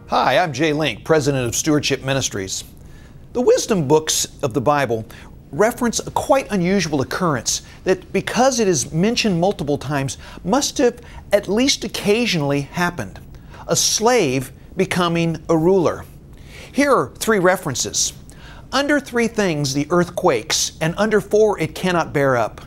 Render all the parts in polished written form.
Hi, I'm Jay Link, President of Stewardship Ministries. The wisdom books of the Bible reference a quite unusual occurrence that, because it is mentioned multiple times, must have at least occasionally happened: a slave becoming a ruler. Here are three references. Under three things the earth quakes, and under four it cannot bear up.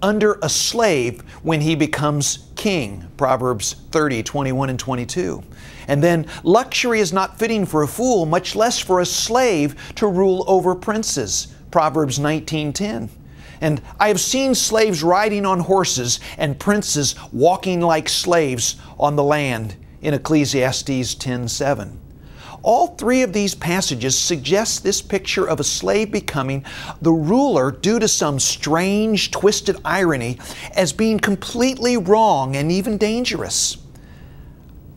Under a slave when he becomes king, Proverbs 30, 21 and 22. And then, luxury is not fitting for a fool, much less for a slave to rule over princes, Proverbs 19:10. And I have seen slaves riding on horses and princes walking like slaves on the land, in Ecclesiastes 10:7. All three of these passages suggest this picture of a slave becoming the ruler due to some strange, twisted irony as being completely wrong and even dangerous.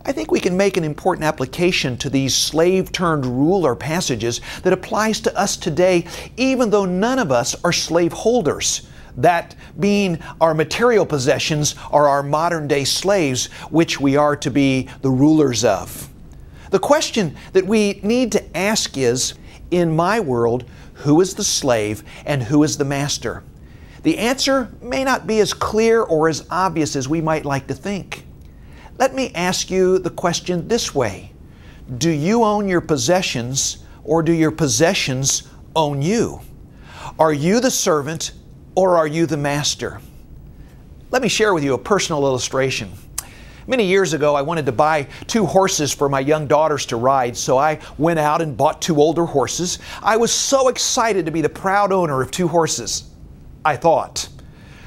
I think we can make an important application to these slave-turned-ruler passages that applies to us today, even though none of us are slaveholders, that being our material possessions are our modern-day slaves, which we are to be the rulers of. The question that we need to ask is, in my world, who is the slave and who is the master? The answer may not be as clear or as obvious as we might like to think. Let me ask you the question this way: do you own your possessions, or do your possessions own you? Are you the servant, or are you the master? Let me share with you a personal illustration. Many years ago, I wanted to buy 2 horses for my young daughters to ride, so I went out and bought 2 older horses. I was so excited to be the proud owner of 2 horses, I thought.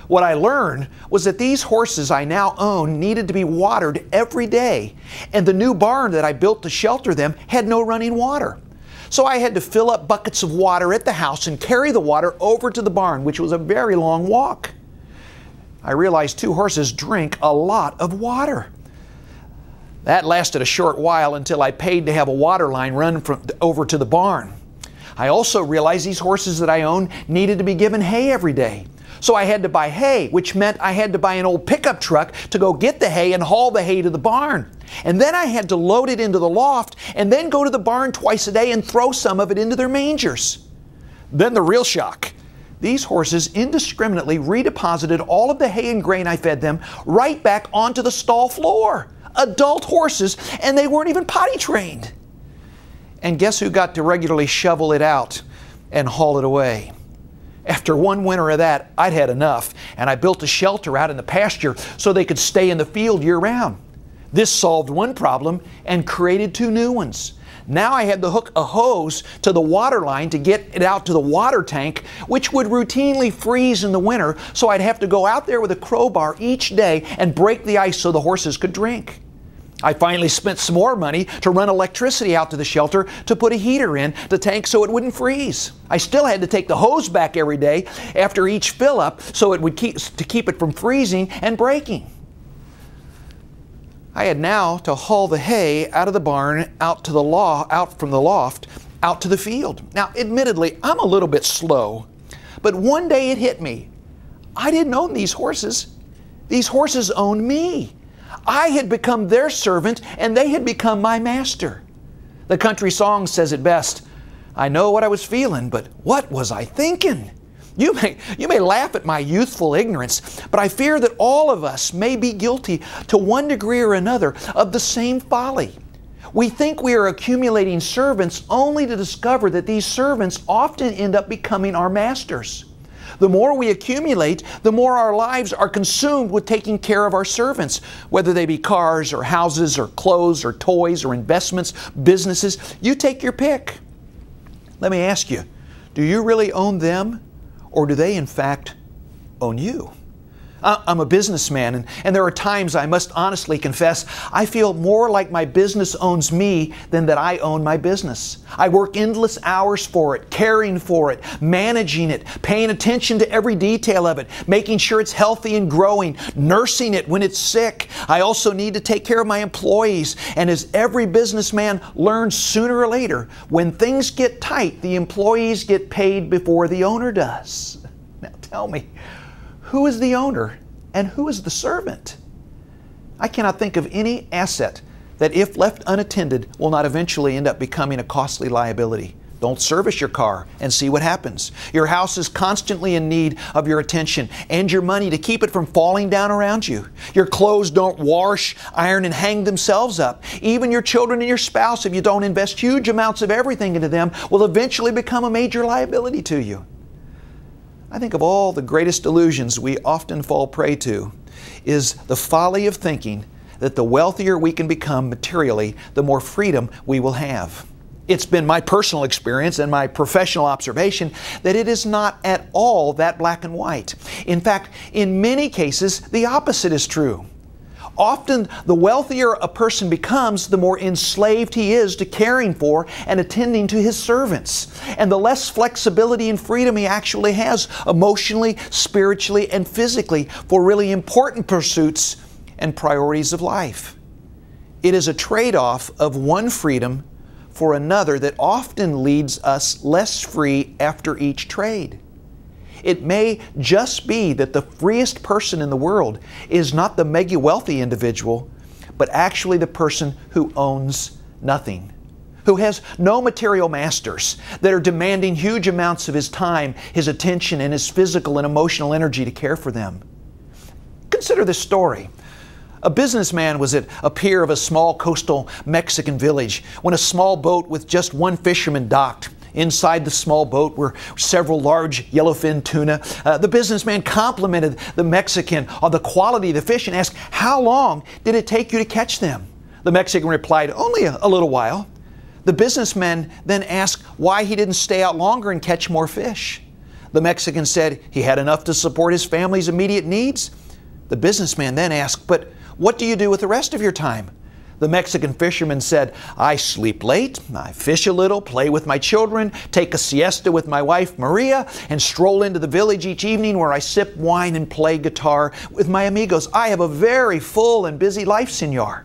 What I learned was that these horses I now own needed to be watered every day, and the new barn that I built to shelter them had no running water. So I had to fill up buckets of water at the house and carry the water over to the barn, which was a very long walk. I realized 2 horses drink a lot of water. That lasted a short while until I paid to have a water line run over to the barn. I also realized these horses that I owned needed to be given hay every day. So I had to buy hay, which meant I had to buy an old pickup truck to go get the hay and haul the hay to the barn. And then I had to load it into the loft and then go to the barn twice a day and throw some of it into their mangers. Then the real shock. These horses indiscriminately redeposited all of the hay and grain I fed them right back onto the stall floor. Adult horses, and they weren't even potty trained. And guess who got to regularly shovel it out and haul it away? After one winter of that, I'd had enough, and I built a shelter out in the pasture so they could stay in the field year-round. This solved one problem and created 2 new ones. Now I had to hook a hose to the water line to get it out to the water tank, which would routinely freeze in the winter, so I'd have to go out there with a crowbar each day and break the ice so the horses could drink. I finally spent some more money to run electricity out to the shelter to put a heater in the tank so it wouldn't freeze. I still had to take the hose back every day after each fill-up so it would keep it from freezing and breaking. I had now to haul the hay out of the barn, out from the loft, out to the field. Now, admittedly, I'm a little bit slow, but one day it hit me. I didn't own these horses. These horses owned me. I had become their servant, and they had become my master. The country song says it best: I know what I was feeling, but what was I thinking? You may laugh at my youthful ignorance, but I fear that all of us may be guilty to one degree or another of the same folly. We think we are accumulating servants only to discover that these servants often end up becoming our masters. The more we accumulate, the more our lives are consumed with taking care of our servants, whether they be cars or houses or clothes or toys or investments, businesses. You take your pick. Let me ask you, do you really own them, or do they in fact own you? I'm a businessman, and there are times, I must honestly confess, I feel more like my business owns me than that I own my business. I work endless hours for it, caring for it, managing it, paying attention to every detail of it, making sure it's healthy and growing, nursing it when it's sick. I also need to take care of my employees, and as every businessman learns sooner or later, when things get tight, the employees get paid before the owner does. Now tell me, who is the owner and who is the servant? I cannot think of any asset that if left unattended will not eventually end up becoming a costly liability. Don't service your car and see what happens. Your house is constantly in need of your attention and your money to keep it from falling down around you. Your clothes don't wash, iron, and hang themselves up. Even your children and your spouse, if you don't invest huge amounts of everything into them, will eventually become a major liability to you. I think of all the greatest delusions we often fall prey to is the folly of thinking that the wealthier we can become materially, the more freedom we will have. It's been my personal experience and my professional observation that it is not at all that black and white. In fact, in many cases, the opposite is true. Often, the wealthier a person becomes, the more enslaved he is to caring for and attending to his servants, and the less flexibility and freedom he actually has emotionally, spiritually, and physically for really important pursuits and priorities of life. It is a trade-off of one freedom for another that often leads us less free after each trade. It may just be that the freest person in the world is not the mega wealthy individual, but actually the person who owns nothing, who has no material masters that are demanding huge amounts of his time, his attention, and his physical and emotional energy to care for them. Consider this story. A businessman was at a pier of a small coastal Mexican village when a small boat with just one fisherman docked. Inside the small boat were several large yellowfin tuna. The businessman complimented the Mexican on the quality of the fish and asked, "How long did it take you to catch them?" The Mexican replied, "Only a little while." The businessman then asked why he didn't stay out longer and catch more fish. The Mexican said he had enough to support his family's immediate needs. The businessman then asked, "But what do you do with the rest of your time?" The Mexican fisherman said, "I sleep late, I fish a little, play with my children, take a siesta with my wife Maria, and stroll into the village each evening where I sip wine and play guitar with my amigos. I have a very full and busy life, senor."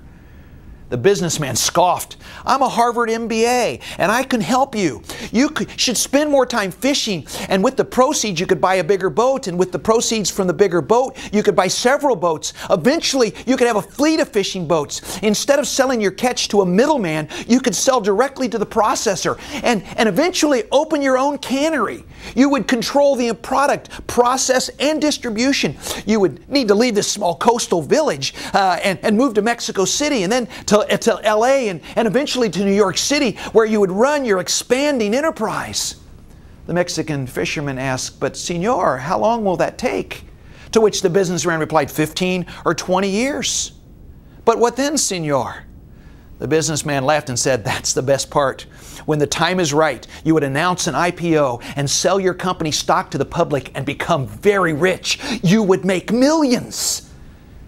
The businessman scoffed. "I'm a Harvard MBA and I can help you. You should spend more time fishing, and with the proceeds you could buy a bigger boat, and with the proceeds from the bigger boat you could buy several boats. Eventually you could have a fleet of fishing boats. Instead of selling your catch to a middleman, you could sell directly to the processor and eventually open your own cannery. You would control the product, process, and distribution. You would need to leave this small coastal village and move to Mexico City, and then to LA, and eventually to New York City, where you would run your expanding enterprise." The Mexican fisherman asked, "But senor, how long will that take?" To which the businessman replied, 15 or 20 years. "But what then, senor?" The businessman laughed and said, "That's the best part. When the time is right, you would announce an IPO and sell your company stock to the public and become very rich. You would make millions."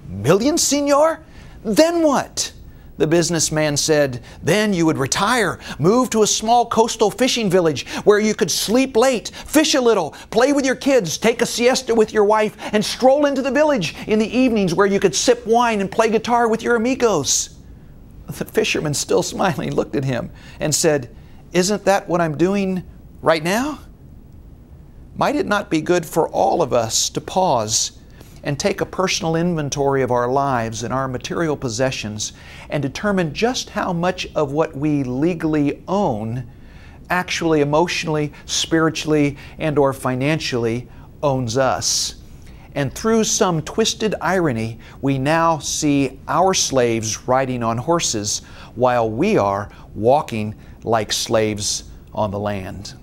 "Millions, senor? Then what?" The businessman said, "Then you would retire, move to a small coastal fishing village where you could sleep late, fish a little, play with your kids, take a siesta with your wife, and stroll into the village in the evenings where you could sip wine and play guitar with your amigos." The fisherman, still smiling, looked at him and said, "Isn't that what I'm doing right now?" Might it not be good for all of us to pause and take a personal inventory of our lives and our material possessions and determine just how much of what we legally own actually emotionally, spiritually, and or financially owns us? And through some twisted irony, we now see our slaves riding on horses while we are walking like slaves on the land.